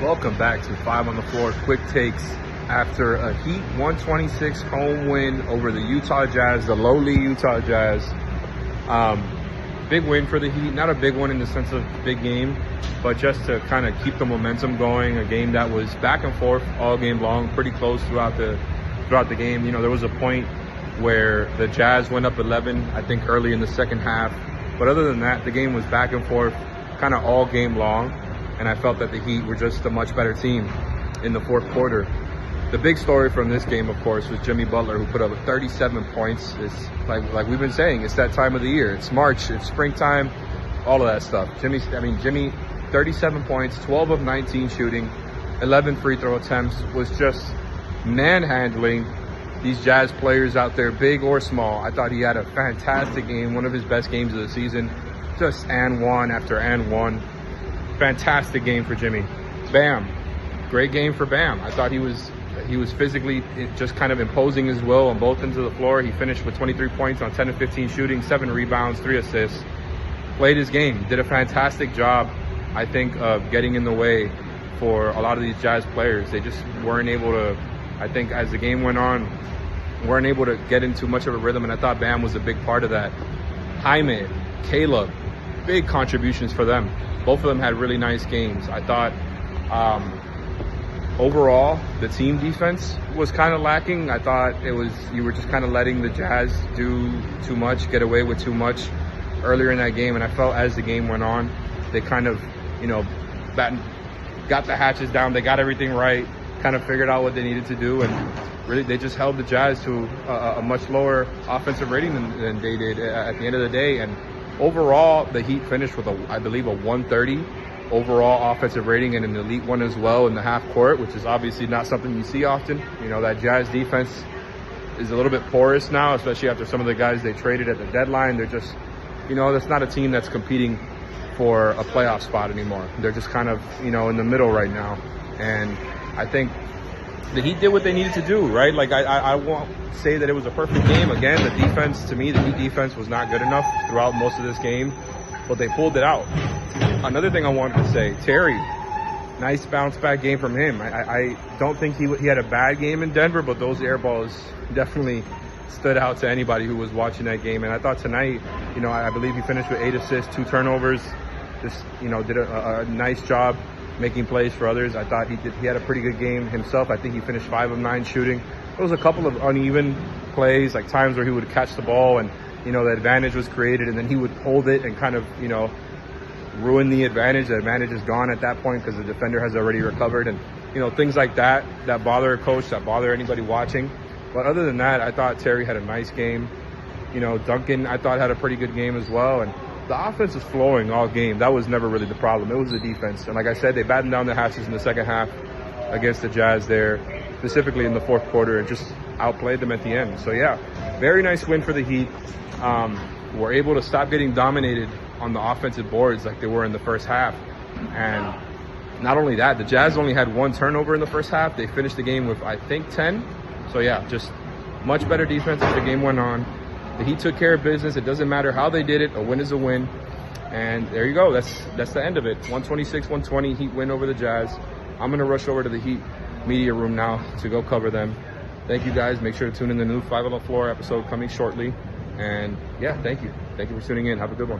Welcome back to Five on the Floor Quick Takes. After a Heat 126 home win over the Utah Jazz, the lowly Utah Jazz. Big win for the Heat. Not a big one in the sense of big game, but just to kind of keep the momentum going. A game that was back and forth all game long, pretty close throughout the game. You know, there was a point where the Jazz went up 11, I think early in the second half. But other than that, the game was back and forth kind of all game long. And I felt that the Heat were just a much better team in the fourth quarter. The big story from this game, of course, was Jimmy Butler, who put up 37 points. It's like we've been saying, it's that time of the year. It's March, it's springtime, all of that stuff. Jimmy, 37 points, 12 of 19 shooting, 11 free throw attempts, was just manhandling these Jazz players out there, big or small. I thought he had a fantastic game, one of his best games of the season. Just and one after and one. Fantastic game for Jimmy. Bam, great game for Bam. I thought he was physically just kind of imposing his will on both ends of the floor. He finished with 23 points on 10 of 15 shooting, 7 rebounds, 3 assists. Played his game, did a fantastic job, I think, of getting in the way for a lot of these Jazz players. They just weren't able to, I think as the game went on, weren't able to get into much of a rhythm, and I thought Bam was a big part of that. Jaime, Caleb, big contributions for them. Both of them had really nice games. I thought overall, the team defense was kind of lacking. I thought you were just kind of letting the Jazz do too much, get away with too much earlier in that game. And I felt as the game went on, they kind of, got the hatches down. They got everything right, kind of figured out what they needed to do. And really, they just held the Jazz to a much lower offensive rating than they did at the end of the day. And overall, the Heat finished with, I believe, a 130 overall offensive rating and an elite one as well in the half court, which is obviously not something you see often. You know, that Jazz defense is a little bit porous now, especially after some of the guys they traded at the deadline. They're just, that's not a team that's competing for a playoff spot anymore. They're just kind of, in the middle right now. And I think the Heat did what they needed to do, right? Like, I won't say that it was a perfect game. Again, the defense, to me, the Heat defense was not good enough throughout most of this game, but they pulled it out. Another thing I wanted to say, Terry, nice bounce back game from him. I don't think he had a bad game in Denver, but those air balls definitely stood out to anybody who was watching that game. And I thought tonight, I believe he finished with 8 assists, 2 turnovers, just, did a nice job making plays for others. I thought he had a pretty good game himself. I think he finished 5 of 9 shooting. There was a couple of uneven plays, like times where he would catch the ball and, the advantage was created, and then he would hold it and kind of, ruin the advantage. The advantage is gone at that point because the defender has already recovered, and things like that bother a coach, that bother anybody watching. But other than that, I thought Terry had a nice game. Duncan, I thought, had a pretty good game as well, and the offense was flowing all game. That was never really the problem. It was the defense, and like I said, they battened down the hatches in the second half against the Jazz there, specifically in the fourth quarter, and just outplayed them at the end. So yeah, very nice win for the Heat. Were able to stop getting dominated on the offensive boards like they were in the first half. And not only that, the Jazz only had 1 turnover in the first half. They finished the game with, I think, 10. So yeah, just much better defense as the game went on. The Heat took care of business. It doesn't matter how they did it. A win is a win. And there you go. That's the end of it. 126-120, Heat win over the Jazz. I'm going to rush over to the Heat media room now to go cover them. Thank you, guys. Make sure to tune in the new Five on the Floor episode coming shortly. And yeah, thank you. Thank you for tuning in. Have a good one.